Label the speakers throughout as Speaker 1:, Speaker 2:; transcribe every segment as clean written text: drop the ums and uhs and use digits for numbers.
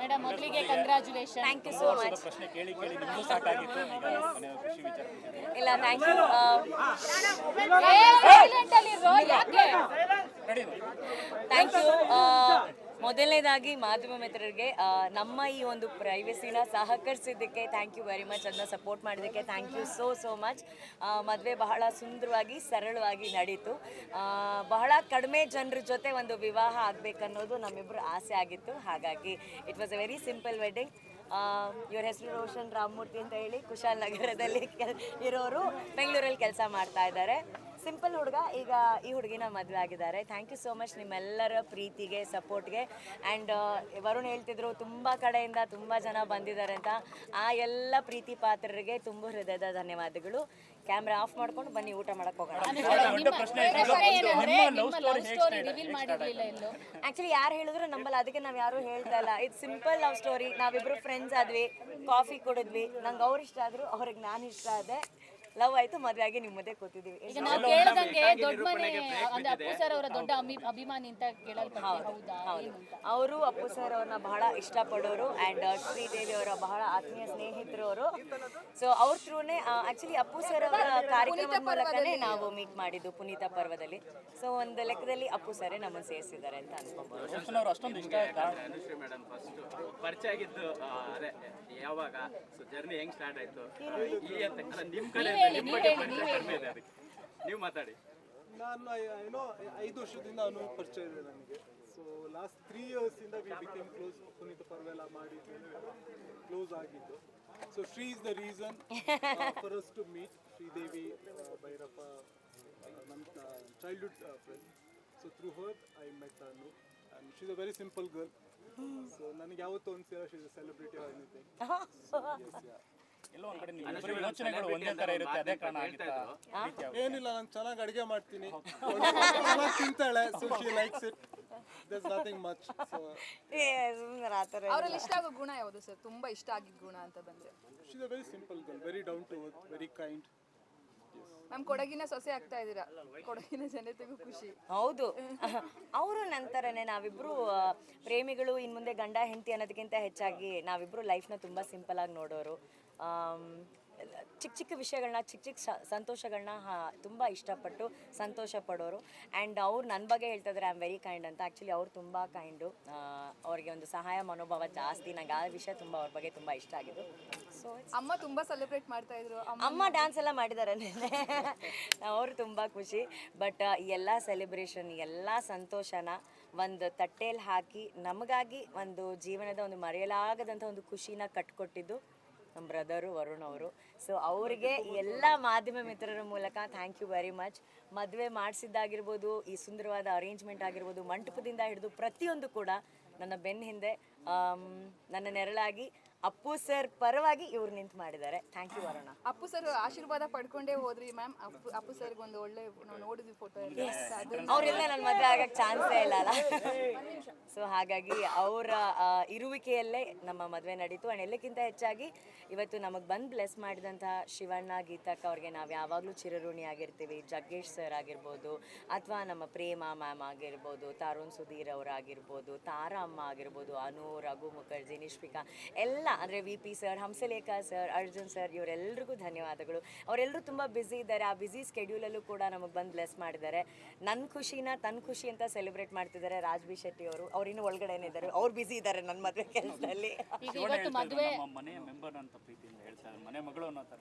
Speaker 1: Madam ಮೊದಲಿಗೆ congratulation.
Speaker 2: Thank you so much.
Speaker 3: ಪ್ರಶ್ನೆ ಕೇಳಿ ಕೇಳಿ ನಿಮಗೂ ಸಾಕಾಗಿತ್ತು. ಈಗ ಮನೆ ಖುಷಿ ವಿಚಾರ
Speaker 2: ಇಲ್ಲ ಥ್ಯಾಂಕ್ ಯು. Thank you. ಮೊದಲನೇದಾಗಿ ಮಾಧ್ಯಮ ಮಿತ್ರರಿಗೆ ನಮ್ಮ ಈ ಒಂದು ಪ್ರೈವಸಿನ ಸಹಕರಿಸಿದ್ದಕ್ಕೆ ಥ್ಯಾಂಕ್ ಯು ವೆರಿ ಮಚ್. ಅದನ್ನ ಸಪೋರ್ಟ್ ಮಾಡಿದ್ದಕ್ಕೆ ಥ್ಯಾಂಕ್ ಯು ಸೋ ಮಚ್. ಮದುವೆ ಬಹಳ ಸುಂದರವಾಗಿ ಸರಳವಾಗಿ ನಡೀತು. ಬಹಳ ಕಡಿಮೆ ಜನರ ಜೊತೆ ಒಂದು ವಿವಾಹ ಆಗಬೇಕನ್ನೋದು ನಮ್ಮಿಬ್ಬರು ಆಸೆ ಆಗಿತ್ತು. ಹಾಗಾಗಿ it was a very simple wedding. ಇವ್ರ ಹೆಸರು ರೋಷನ್ ರಾಮಮೂರ್ತಿ ಅಂತ ಹೇಳಿ ಕುಶಾಲ್ ನಗರದಲ್ಲಿ ಇರೋರು, ಬೆಂಗಳೂರಲ್ಲಿ ಕೆಲಸ ಮಾಡ್ತಾ ಇದ್ದಾರೆ. ಸಿಂಪಲ್ ಹುಡುಗ. ಈಗ ಈ ಹುಡುಗಿನ ಮದುವೆ ಆಗಿದ್ದಾರೆ. ಥ್ಯಾಂಕ್ ಯು ಸೋ ಮಚ್ ನಿಮ್ಮೆಲ್ಲರ ಪ್ರೀತಿಗೆ, ಸಪೋರ್ಟ್ಗೆ. ಆ್ಯಂಡ್ ವರುಣ್ ಹೇಳ್ತಿದ್ರು ತುಂಬ ಕಡೆಯಿಂದ ತುಂಬ ಜನ ಬಂದಿದ್ದಾರೆ ಅಂತ. ಆ ಎಲ್ಲ ಪ್ರೀತಿ ಪಾತ್ರರಿಗೆ ತುಂಬ ಹೃದಯದ ಧನ್ಯವಾದಗಳು. ಕ್ಯಾಮ್ರಾ ಆಫ್ ಮಾಡ್ಕೊಂಡು ಬನ್ನಿ ಊಟ ಮಾಡಕ್ಕೆ ಹೋಗೋಣ. ಆ್ಯಕ್ಚುಲಿ ಯಾರು ಹೇಳಿದ್ರು ನಂಬಲ್ಲ, ಅದಕ್ಕೆ ನಾವು ಯಾರು ಹೇಳ್ತಾ ಇಲ್ಲ. ಇದು ಸಿಂಪಲ್ ಲವ್ ಸ್ಟೋರಿ. ನಾವಿಬ್ರು ಫ್ರೆಂಡ್ಸ್ ಆದ್ವಿ, ಕಾಫಿ ಕುಡಿದ್ವಿ. ನಂಗೆ ಅವ್ರು ಇಷ್ಟ ಆದರು, ಅವ್ರಿಗೆ ನಾನು ಇಷ್ಟ ಆದೆ, ಲವ್ ಆಯ್ತು, ಮದುವೆ ಆಗಿ ನಿಮ್ಮ ಮುಂದೆ ಕೂತಿದ್ದೀವಿ.
Speaker 1: ಈಗ ನಾವು ಕೇಳದಂಗೆ ದೊಡ್ಡ ಮನೆ ಅಂದ್ರೆ ಅಪ್ಪು ಸರ್ ಅವರ ದೊಡ್ಡ ಅಭಿಮಾನಿ ಅಂತ ಕೇಳಲ್ಪಡ್ತೀವಿ.
Speaker 2: ಹೌದು, ಅವರು ಅಪ್ಪು ಸರ್ ಅವ್ರನ್ನ ಬಹಳ ಇಷ್ಟಪಡೋರು. ಆ್ಯಂಡ್ ಶ್ರೀದೇವಿ ಅವರ ಬಹಳ ಆತ್ಮೀಯ ಸ್ನೇಹಿತರು ಅವರು. ಸೊ ಅವ್ರ ಥ್ರೂನೇ ಆ್ಯಕ್ಚುಲಿ ಅಪ್ಪು ಸರ್ ಅವರ ಕಾರ್ಯಕ್ರಮದ ಮೂಲಕನೇ ನಾವು ಮೀಟ್ ಮಾಡಿದ್ದು ಪುನೀತ ಪರ್ವದಲ್ಲಿ. ಸೊ ಒಂದು ಲೆಕ್ಕದಲ್ಲಿ ಅಪ್ಪು ಸರೇ ನಮ್ಮನ್ನು ಸೇರಿಸಿದ್ದಾರೆ ಅಂತ ಅನ್ಕೋಬಹುದು.
Speaker 3: ಅಷ್ಟೊಂದು ಇಷ್ಟ
Speaker 4: ಅನುಶ್ರೀ ಮೇಡಮ್ ಫಸ್ಟ್ ಪರಿಚಯ ಆಗಿದ್ದು ಅದೇ ಯಾವಾಗ? ಸೊ ಜರ್ನಿ ಹೆಂಗ್ ಸ್ಟಾರ್ಟ್ ಆಯ್ತು? ಈ ಅಂತ ನಿಮ್ ಕಡೆ ನಿಮ್ಮ ಬಗ್ಗೆ ಪರಿಚಯ ಕಡಿಮೆ ಇದೆ, ಅದಕ್ಕೆ ನೀವು ಮಾತಾಡಿ.
Speaker 5: ನಾನು ಏನೋ 5 ವರ್ಷದಿಂದ ಅವನು ಪರಿಚಯ ಇದೆ ನನಗೆ. ಸೊ ಲಾಸ್ಟ್ 3 years ಇಂದ ವಿ ಬಿಕೇಮ್ ಕ್ಲೋಸ್. ಪುನೀತ ಪರ್ವೆಲ್ಲ ಮಾಡಿದ್ದು ಕ್ಲೋಸ್ ಆಗಿದ್ದು. So Shri is the reason for us to meet. Sridevi Bhyrappa ನನ್ನ childhood friend. So through her I met Anu. And she is a very simple girl. So ನನಗೆ ಯಾವತ್ತೂ ಅನ್ಸಿಲ್ಲ she is a celebrity or anything.
Speaker 3: ಎಲ್ಲೋ ಒಂದ್ ಕಡೆ ನಿಮ್ಮ ಯೋಚನೆಗಳು ಒಂದೇ ತರ ಇರುತ್ತೆ, ಅದೇ ಕಾರಣ ಆಗುತ್ತಾ?
Speaker 5: ಏನಿಲ್ಲ, ನಾನು ಚೆನ್ನಾಗಿ ಅಡುಗೆ ಮಾಡ್ತೀನಿ, ಚೆನ್ನಾಗಿ ತಿಂತಾಳೆ. So she likes it. There's nothing much. So
Speaker 6: ಅವರಲ್ಲಿ ಇಷ್ಟ ಆಗೋ ಗುಣ ಯಾವುದು ಸರ್? ತುಂಬಾ ಇಷ್ಟ ಆಗಿದ್ದ ಗುಣ ಅಂತ ಬಂದ್ರೆ
Speaker 5: she is a very simple girl, very down to earth, very kind.
Speaker 6: Ma'am ಕೊಡಗಿನ ಸೊಸೆ ಆಗ್ತಾ ಇದ್ದೀರಾ, ಕೊಡಗಿನ ಜನತೆಗೂ ಖುಷಿ.
Speaker 2: ಹೌದು, ಅವರು ನಂತರನೇ ನಾವಿಬ್ರು ಪ್ರೇಮಿಗಳು. ಇನ್ನು ಮುಂದೆ ಗಂಡ ಹೆಂಡತಿ ಅನ್ನೋದಕ್ಕಿಂತ ಹೆಚ್ಚಾಗಿ ನಾವಿಬ್ರು ಲೈಫ್ನ ತುಂಬ ಸಿಂಪಲ್ ಆಗಿ ನೋಡೋರು. ಚಿಕ್ಕ ಚಿಕ್ಕ ವಿಷಯಗಳನ್ನ, ಚಿಕ್ಕ ಚಿಕ್ಕ ಸಂತೋಷಗಳನ್ನ ತುಂಬ ಇಷ್ಟಪಟ್ಟು ಸಂತೋಷ ಪಡೋರು. ಆ್ಯಂಡ್ ಅವ್ರು ನನ್ನ ಬಗ್ಗೆ ಹೇಳ್ತಾ ಇದ್ದಾರೆ ಐ ಆಮ್ ವೆರಿ ಕೈಂಡ್ ಅಂತ. ಆ್ಯಕ್ಚುಲಿ ಅವ್ರು ತುಂಬ ಕೈಂಡು. ಅವ್ರಿಗೆ ಒಂದು ಸಹಾಯ ಮನೋಭಾವ ಜಾಸ್ತಿ. ನಂಗೆ ಆ ವಿಷಯ ತುಂಬ ಅವ್ರ ಬಗ್ಗೆ ತುಂಬ ಇಷ್ಟ ಆಗಿದ್ದು. ಸೊ
Speaker 6: ಅಮ್ಮ ತುಂಬ ಸೆಲೆಬ್ರೇಟ್ ಮಾಡ್ತಾ ಇದ್ರು.
Speaker 2: ಅಮ್ಮ ಡ್ಯಾನ್ಸ್ ಎಲ್ಲ ಮಾಡಿದ್ದಾರೆ ನೆನ್ನೆ. ಅವರು ತುಂಬ ಖುಷಿ. ಬಟ್ ಎಲ್ಲ ಸೆಲೆಬ್ರೇಷನ್, ಎಲ್ಲ ಸಂತೋಷನ ಒಂದು ತಟ್ಟೆಯಲ್ಲಿ ಹಾಕಿ ನಮಗಾಗಿ ಒಂದು ಜೀವನದ ಒಂದು ಮರೆಯಲಾಗದಂಥ ಒಂದು ಖುಷಿನ ಕಟ್ಕೊಟ್ಟಿದ್ದು ನಮ್ಮ ಬ್ರದರು ವರುಣ್ ಅವರು. ಸೊ ಅವರಿಗೆ ಎಲ್ಲ ಮಾಧ್ಯಮ ಮಿತ್ರರ ಮೂಲಕ ಥ್ಯಾಂಕ್ ಯು ವೆರಿ ಮಚ್. ಮದುವೆ ಮಾಡಿಸಿದ್ದಾಗಿರ್ಬೋದು, ಈ ಸುಂದರವಾದ ಅರೇಂಜ್ಮೆಂಟ್ ಆಗಿರ್ಬೋದು, ಮಂಟಪದಿಂದ ಹಿಡಿದು ಪ್ರತಿಯೊಂದು ಕೂಡ ನನ್ನ ಬೆನ್ನ ಹಿಂದೆ ನನ್ನ ನೆರಳಾಗಿ ಅಪ್ಪು ಸರ್ ಪರವಾಗಿ ಇವ್ರು ನಿಂತು ಮಾಡಿದ್ದಾರೆ. Thank you Varuna.
Speaker 6: Appu sir ಆಶೀರ್ವಾದ ಪಡ್ಕೊಂಡೇ ಹೋದ್ರಿ ಮ್ಯಾಮ್. ಅಪ್ಪು ಸರ್ಗೆ ಒಂದು ಒಳ್ಳೆ ನಾವು ನೋಡಿದ್ವಿ ಫೋಟೋ ಎಲ್ಲ.
Speaker 2: ಅವರೆಲ್ಲ ನನ್ನ ಮದುವೆ ಆಗಕ್ಕೆ ಚಾನ್ಸೇ ಇಲ್ಲ ಅಲ್ಲ. ಸೊ ಹಾಗಾಗಿ ಅವರ ಇರುವಿಕೆಯಲ್ಲೇ ನಮ್ಮ ಮದುವೆ ನಡೀತು. ಆ್ಯಂಡ್ ಎಲ್ಲಕ್ಕಿಂತ ಹೆಚ್ಚಾಗಿ ಇವತ್ತು ನಮಗೆ ಬಂದು ಬ್ಲೆಸ್ ಮಾಡಿದಂತಹ ಶಿವಣ್ಣ, ಗೀತಕ್ಕ ಅವ್ರಿಗೆ ನಾವು ಯಾವಾಗಲೂ ಚಿರಋಣಿ ಆಗಿರ್ತೀವಿ. ಜಗ್ಗೇಶ್ ಸರ್ ಆಗಿರ್ಬೋದು, ಅಥವಾ ನಮ್ಮ ಪ್ರೇಮ ಮ್ಯಾಮ್ ಆಗಿರ್ಬೋದು, ತರುಣ್ ಸುಧೀರ್ ಅವರಾಗಿರ್ಬೋದು, ತಾರಾ ಅಮ್ಮ ಆಗಿರ್ಬೋದು, ಅನು, ರಘು ಮುಖರ್ಜಿ, ನಿಶ್ವಿಕಾ, ಎಲ್ಲ ಅಂದರೆ V P sir, Hamsalekha sir, Arjun sir, ಇವರೆಲ್ಲರಿಗೂ ಧನ್ಯವಾದಗಳು. ಅವರೆಲ್ಲರೂ ತುಂಬ ಬ್ಯುಸಿ ಇದ್ದಾರೆ. ಆ ಬ್ಯುಸಿ ಸ್ಕೆಡ್ಯೂಲಲ್ಲೂ ಕೂಡ ನಮಗೆ ಬಂದು ಬ್ಲೆಸ್ ಮಾಡಿದ್ದಾರೆ. ನನ್ನ ಖುಷಿನ ತನ್ನ ಖುಷಿ ಅಂತ ಸೆಲೆಬ್ರೇಟ್ ಮಾಡ್ತಿದ್ದಾರೆ ರಾಜ್ ಬಿ ಶೆಟ್ಟಿ ಅವರು. ಅವ್ರಿನ್ನೂ ಒಳಗಡೆನೇ ಇದ್ದಾರೆ, ಅವ್ರು ಬ್ಯುಸಿ ಇದ್ದಾರೆ ನನ್ನ ಮದುವೆ ಕೆಲಸದಲ್ಲಿ.
Speaker 3: ಮನೆ ಮೆಂಬರ್ ಅಂತ ಪ್ರೀತಿಯಿಂದ ಹೇಳ್ತಾರೆ, ಮನೆ ಮಗಳು ಅನ್ನೋ ಥರ.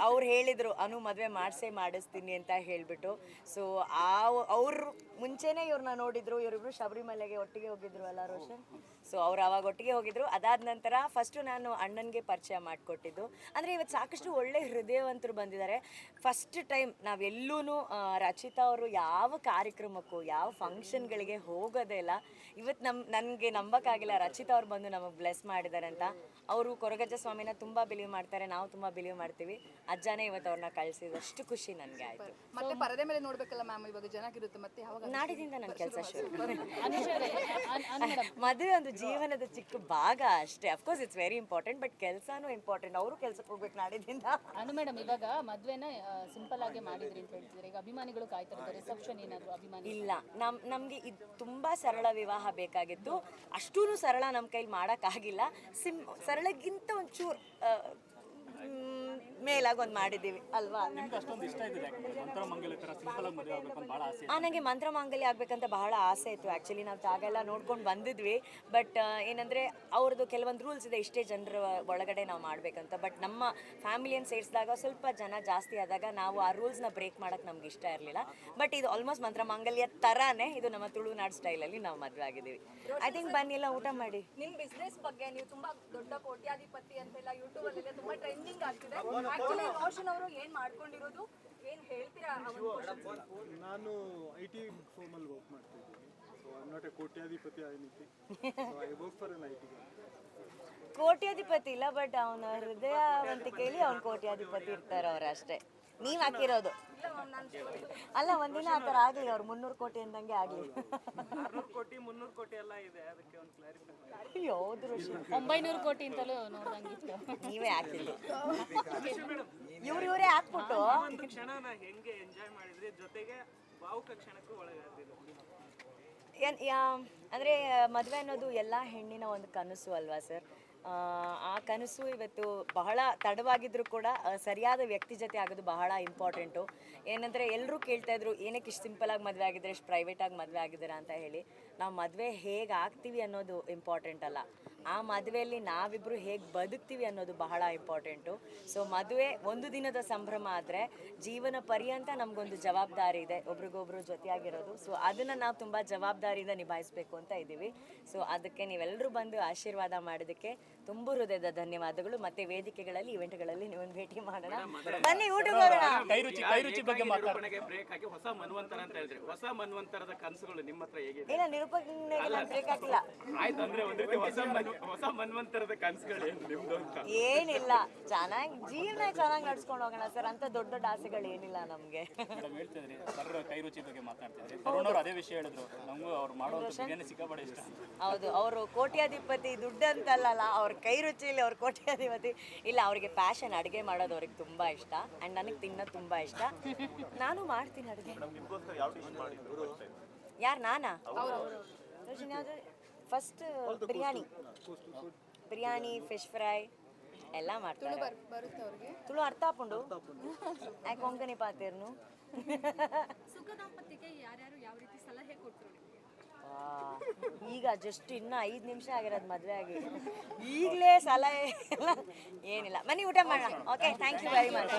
Speaker 2: ಅವ್ರು ಹೇಳಿದರು ಅನು ಮದುವೆ ಮಾಡಿಸ್ತೀನಿ ಅಂತ ಹೇಳಿಬಿಟ್ಟು. ಸೊ ಅವ್ರು ಮುಂಚೆನೇ ಇವ್ರನ್ನ ನೋಡಿದ್ರು. ಇವರಿಬ್ರು ಶಬರಿಮಲೆಗೆ ಒಟ್ಟಿಗೆ ಹೋಗಿದ್ರು ಅಲ್ಲ ರೋಷನ್? ಸೊ ಅವ್ರು ಅವಾಗ ಒಟ್ಟಿಗೆ ಹೋಗಿದ್ರು. ಅದಾದ ನಂತರ ಫಸ್ಟು ನಾನು ಅಣ್ಣನಿಗೆ ಪರಿಚಯ ಮಾಡಿಕೊಟ್ಟಿದ್ದು. ಅಂದರೆ ಇವತ್ತು ಸಾಕಷ್ಟು ಒಳ್ಳೆ ಹೃದಯವಂತರು ಬಂದಿದ್ದಾರೆ. ಫಸ್ಟ್ ಟೈಮ್ ನಾವೆಲ್ಲೂ ರಚಿತಾ ಅವರು ಯಾವ ಕಾರ್ಯಕ್ರಮಕ್ಕೂ, ಯಾವ ಫಂಕ್ಷನ್ಗಳಿಗೆ ಹೋಗೋದೇ ಇಲ್ಲ. ಇವತ್ತು ನನಗೆ ನಂಬಕ್ಕಾಗಿಲ್ಲ ರಚಿತಾ ಅವ್ರು ಬಂದು ನಮಗೆ ಬ್ಲೆಸ್ ಮಾಡಿದ್ದಾರೆ ಅಂತ. ಅವರು ಕೊರಗಜ್ಜ ಸ್ವಾಮಿನ ತುಂಬ ಬಿಲೀವ್ ಮಾಡ್ತಾರೆ, ನಾವು ತುಂಬ ಬಿಲೀವ್ ಮಾಡ್ತೀವಿ. ಅಜ್ಜನೇ ಇವತ್ತು ಅವ್ರನ್ನ ಕಳಿಸಿದಷ್ಟು ಖುಷಿ ನನಗೆ ಆಯಿತು.
Speaker 6: ಮತ್ತೆ ಪರದೆ ಮೇಲೆ ನೋಡ್ಬೇಕಲ್ಲ ಮ್ಯಾಮ್, ಇವಾಗ ಚೆನ್ನಾಗಿರುತ್ತೆ. ಮತ್ತೆ ಯಾವಾಗ
Speaker 2: ನಾಡಿದಿಂದ ನನ್ನ ಕೆಲಸ ಶುರು.
Speaker 1: ಅನುಷ್ ಅವರೇ, ಮೇಡಮ್
Speaker 2: ಮದುವೆ ಒಂದು ಜೀವನದ ಚಿಕ್ಕ ಭಾಗ ಅಷ್ಟೇ. Of course it's very important, but ಕೆಲಸನೂ ಇಂಪಾರ್ಟೆಂಟ್. ಅವರು ಕೆಲಸಕ್ಕೆ ಹೋಗ್ಬೇಕು ನಾಡಿದಿಂದ.
Speaker 1: ಅನು ಮೇಡಮ್, ಇವಾಗ ಮದ್ವೆನ ಸಿಂಪಲ್ ಆಗಿ ಮಾಡಿದ್ರಿ ಅಂತ ಹೇಳ್ತಿದ್ರೆ, ಈಗ ಅಭಿಮಾನಿಗಳು ಕಾಯ್ತಾ ಇದ್ದಾರೆ. ರಿಸೆಪ್ಷನ್ ಏನಾದ್ರು ಅಭಿಮಾನಿ
Speaker 2: ಇಲ್ಲ, ನಮಗೆ ಇದು ತುಂಬ ಸರಳ ವಿವಾಹ ಬೇಕಾಗಿತ್ತು. ಅಷ್ಟೂ ಸರಳ ನಮ್ಮ ಕೈಲಿ ಮಾಡೋಕ್ಕಾಗಿಲ್ಲ. ಸರಳಕ್ಕಿಂತ ಒಂಚೂರು ಮೇಲಾಗಿ ಒಂದು ಮಾಡಿದ್ದೀವಿ ಅಲ್ವಾ.
Speaker 3: ನಿಮ್ಗೆ ಅಷ್ಟೊಂದು ಇಷ್ಟ ಇದೆ ಮಂತ್ರ ಮಂಗಲ್ಯ ಥರ ಸಿಂಪಲ್ ಆಗಿ ಮದುವೆ ಆಗಬೇಕು ಅಂತ ಭಾಳ ಆಸೆ.
Speaker 2: ನನಗೆ ಮಂತ್ರ ಮಾಂಗಲ್ಯ ಆಗಬೇಕಂತ ಬಹಳ ಆಸೆ ಇತ್ತು. ಆ್ಯಕ್ಚುಲಿ ನಾವು ಜಾಗ ಎಲ್ಲ ನೋಡ್ಕೊಂಡು ಬಂದಿದ್ವಿ. ಬಟ್ ಏನಂದರೆ ಅವ್ರದ್ದು ಕೆಲವೊಂದು ರೂಲ್ಸ್ ಇದೆ, ಇಷ್ಟೇ ಜನರ ಒಳಗಡೆ ನಾವು ಮಾಡಬೇಕಂತ. ಬಟ್ ನಮ್ಮ ಫ್ಯಾಮಿಲಿಯನ್ನು ಸೇರಿಸಿದಾಗ ಸ್ವಲ್ಪ ಜನ ಜಾಸ್ತಿ ಆದಾಗ ನಾವು ಆ ರೂಲ್ಸ್ನ ಬ್ರೇಕ್ ಮಾಡೋಕ್ಕೆ ನಮ್ಗೆ ಇಷ್ಟ ಇರಲಿಲ್ಲ. ಬಟ್ ಇದು ಆಲ್ಮೋಸ್ಟ್ ಮಂತ್ರ ಮಾಂಗಲ್ಯ ಥರನೇ ಇದು ನಮ್ಮ ತುಳುನಾಡು ಸ್ಟೈಲಲ್ಲಿ ನಾವು ಮದುವೆ ಆಗಿದ್ದೀವಿ. ಐ ಥಿಂಕ್ ಬನ್ನಿ ಎಲ್ಲ ಊಟ ಮಾಡಿ.
Speaker 7: ನಿಮ್ಮ ಬಿಸ್ನೆಸ್ ಬಗ್ಗೆ ನೀವು ತುಂಬಾ ದೊಡ್ಡ ಕೋಟ್ಯಾಧಿಪತಿ ಅಂತೆಲ್ಲ ಯೂಟ್ಯೂಬ್ ಅಲ್ಲಿ ತುಂಬಾ ಟ್ರೆಂಡಿಂಗ್ ಆಗ್ತಿದೆ. ಆಕ್ಚುಲಿ ರೋಷನ್ ಅವರು ಏನ್ ಮಾಡ್ಕೊಂಡಿರೋದು, ಏನ್ ಹೇಳ್ತೀರಾ?
Speaker 5: ನಾನು IT ಫರ್ಮಲ್ಲಿ ವರ್ಕ್ ಮಾಡ್ತಿದ್ದೀನಿ. So I am not a ಕೋಟ್ಯಾಧಿಪತಿ ಐನಿತಿ. So I work for an IT.
Speaker 2: ಕೋಟ್ಯಾಧಿಪತಿ ಇಲ್ಲ, ಬಟ್ ಅವನ ಹೃದಯವಂತಿಕೆಯಲ್ಲಿ ಅವ್ನು ಕೋಟ್ಯಾಧಿಪತಿ ಇರ್ತಾರೆ ಅವ್ರು ಅಷ್ಟೇ. ನೀವು ಹಾಕಿರೋದು ಅಲ್ಲ, ಒಂದಿನ ಆ ಥರ ಆಗಲಿ, ಅವ್ರು 300 ಕೋಟಿ ಅಂದಂಗೆ ಆಗಲಿ.
Speaker 4: 600 ಕೋಟಿ 300 ಕೋಟಿ ಎಲ್ಲ ಇದೆ, ಅದಕ್ಕೆ ಒಂದು ಕ್ಲಾರಿಫೈ.
Speaker 2: ಹೌದು ಋಷಿ,
Speaker 1: 900 ಕೋಟಿ ಅಂತಲೂ ನೋಡ್ದಂಗಿತ್ತು.
Speaker 2: ನೀವೇ ಹಾಕಿಲ್ಲ, ಇವರೇ ಹಾಕ್ಬಿಟ್ಟು.
Speaker 4: ಒಂದು ಕ್ಷಣನ ಹೆಂಗೆ ಎಂಜಾಯ್ ಮಾಡಿದ್ರಿ, ಜೊತೆಗೆ ಭಾವುಕ ಕ್ಷಣಕ್ಕೂ ಒಳಗಾದ್ರಿ?
Speaker 2: ಅಂದರೆ ಮದುವೆ ಅನ್ನೋದು ಎಲ್ಲ ಹೆಣ್ಣಿನ ಒಂದು ಕನಸು ಅಲ್ವಾ ಸರ್. ಆ ಕನಸು ಇವತ್ತು ಬಹಳ ತಡವಾಗಿದ್ರೂ ಕೂಡ ಸರಿಯಾದ ವ್ಯಕ್ತಿ ಜೊತೆ ಆಗೋದು ಬಹಳ ಇಂಪಾರ್ಟೆಂಟು. ಏನಂದರೆ ಎಲ್ಲರೂ ಕೇಳ್ತಾಯಿದ್ರು, ಏನಕ್ಕೆ ಇಷ್ಟು ಸಿಂಪಲಾಗಿ ಮದುವೆ ಆಗಿದ್ರೆ, ಇಷ್ಟು ಪ್ರೈವೇಟಾಗಿ ಮದುವೆ ಆಗಿದ್ದೀರಾ ಅಂತ ಹೇಳಿ. ನಾವು ಮದುವೆ ಹೇಗೆ ಆಗ್ತೀವಿ ಅನ್ನೋದು ಇಂಪಾರ್ಟೆಂಟ್ ಅಲ್ಲ, ಆ ಮದುವೆಯಲ್ಲಿ ನಾವಿಬ್ಬರು ಹೇಗೆ ಬದುಕ್ತೀವಿ ಅನ್ನೋದು ಬಹಳ ಇಂಪಾರ್ಟೆಂಟು. ಸೊ ಮದುವೆ ಒಂದು ದಿನದ ಸಂಭ್ರಮ ಆದರೆ ಜೀವನ ಪರ್ಯಂತ ನಮಗೊಂದು ಜವಾಬ್ದಾರಿ ಇದೆ, ಒಬ್ರಿಗೊಬ್ರು ಜೊತೆಯಾಗಿರೋದು. ಸೊ ಅದನ್ನು ನಾವು ತುಂಬ ಜವಾಬ್ದಾರಿಯಿಂದ ನಿಭಾಯಿಸಬೇಕು ಅಂತ ಇದ್ದೀವಿ. ಸೊ ಅದಕ್ಕೆ ನೀವೆಲ್ಲರೂ ಬಂದು ಆಶೀರ್ವಾದ ಮಾಡೋದಕ್ಕೆ ತುಂಬ ಹೃದಯದ ಧನ್ಯವಾದಗಳು. ಮತ್ತೆ ವೇದಿಕೆಗಳಲ್ಲಿ, ಇವೆಂಟ್ಗಳಲ್ಲಿ ನೀವೊಂದು ಭೇಟಿ ಮಾಡೋಣ. ಬನ್ನಿ ಊಟಕ್ಕೆ ಹೋಗೋಣ.
Speaker 3: ಕೈ ರುಚಿ ಬಗ್ಗೆ
Speaker 4: ನಿರೂಪಣೆಗೆ ಬ್ರೇಕ್ ಹಾಕಿ ಹೊಸ ಮನ್ವಂತರ ಅಂತ ಹೇಳಿದ್ರಿ. ಹೊಸ ಮನ್ವಂತರದ ಕನಸುಗಳು ನಿಮ್ಮ ಹತ್ರ ಹೇಗಿದೆ?
Speaker 2: ಇಲ್ಲ, ನಿರೂಪಣೆಗೆ ನಾನು ಬ್ರೇಕ್ ಹಾಕಿಲ್ಲ.
Speaker 4: ಆಯ್ತು, ಅಂದ್ರೆ ಒಂದು ರೀತಿ ಹೊಸ ಮನ್ವಂತರದ ಕನಸುಗಳು ಏನು ನಿಮ್ದು ಅಂತ?
Speaker 2: ಏನಿಲ್ಲ, ಚೆನ್ನಾಗಿ ಜೀವನ ಚೆನ್ನಾಗಿ ನಡ್ಸ್ಕೊಂಡು ಹೋಗೋಣ ಸರ್. ಅಂತ ದೊಡ್ಡ ದೊಡ್ಡ ಆಸೆಗಳು ಏನಿಲ್ಲ ನಮಗೆ.
Speaker 3: ಮೇಡಮ್ ಹೇಳ್ತಿದ್ರಿ ಸರ್, ಕೈ ರುಚಿ ಬಗ್ಗೆ ಮಾತನಾಡ್ತಿದ್ರಿ. ತರುಣ್ ಅವರು ಅದೇ ವಿಷಯ ಹೇಳಿದ್ರು, ನಮಗೂ ಅವ್ರು ಮಾಡುವಂಥ ಬಿರಿಯಾನಿ ಸಿಕ್ಕಾಪಟ್ಟೆ ಇಷ್ಟ.
Speaker 2: ಹೌದು, ಅವರು ಕೋಟ್ಯಾಧಿಪತಿ ದುಡ್ಡು ಅಂತಲ್ಲ, ಅವ್ರ ಕೈ ರುಚಿಯಲ್ಲಿ ಅವ್ರ ಕೋಟ್ಯಾಧಿಪತಿ ಇಲ್ಲ. ಅವ್ರಿಗೆ ಪ್ಯಾಷನ್, ಅಡುಗೆ ಮಾಡೋದು ಅವ್ರಿಗೆ ತುಂಬ ಇಷ್ಟ. ಆ್ಯಂಡ್ ನನಗೆ ತಿನ್ನೋದು ತುಂಬ ಇಷ್ಟ. ನಾನು ಮಾಡ್ತೀನಿ ಅಡುಗೆ. ಯಾರು, ನಾನಾ? ಫಸ್ಟ್ ಬಿರಿಯಾನಿ, ಫಿಶ್ ಫ್ರೈ ಎಲ್ಲ ಮಾಡ್ತಾರೆ.
Speaker 6: ಬರುತ್ತೆ ಅವ್ರಿಗೆ.
Speaker 2: ತುಳು ಅರ್ಥ ಹಾಕೊಂಡು ಯಾಕೆ ಕೊಂಕಣಿ ಪಾತಿರ್ನು.
Speaker 7: ಸುಖ ದಾಂಪತ್ಯಕ್ಕೆ ಯಾರ್ಯಾರು ಯಾವ ರೀತಿ ಸಲಹೆ ಕೊಟ್ಟರು?
Speaker 2: ಈಗ ಜಸ್ಟ್ ಇನ್ನು 5 ನಿಮಿಷ ಆಗಿರೋದು ಮದುವೆ ಆಗಿ, ಈಗಲೇ ಸಲಹೆ ಏನಿಲ್ಲ. ಬನ್ನಿ ಊಟ ಮಾಡೋಣ. Okay, thank you very much.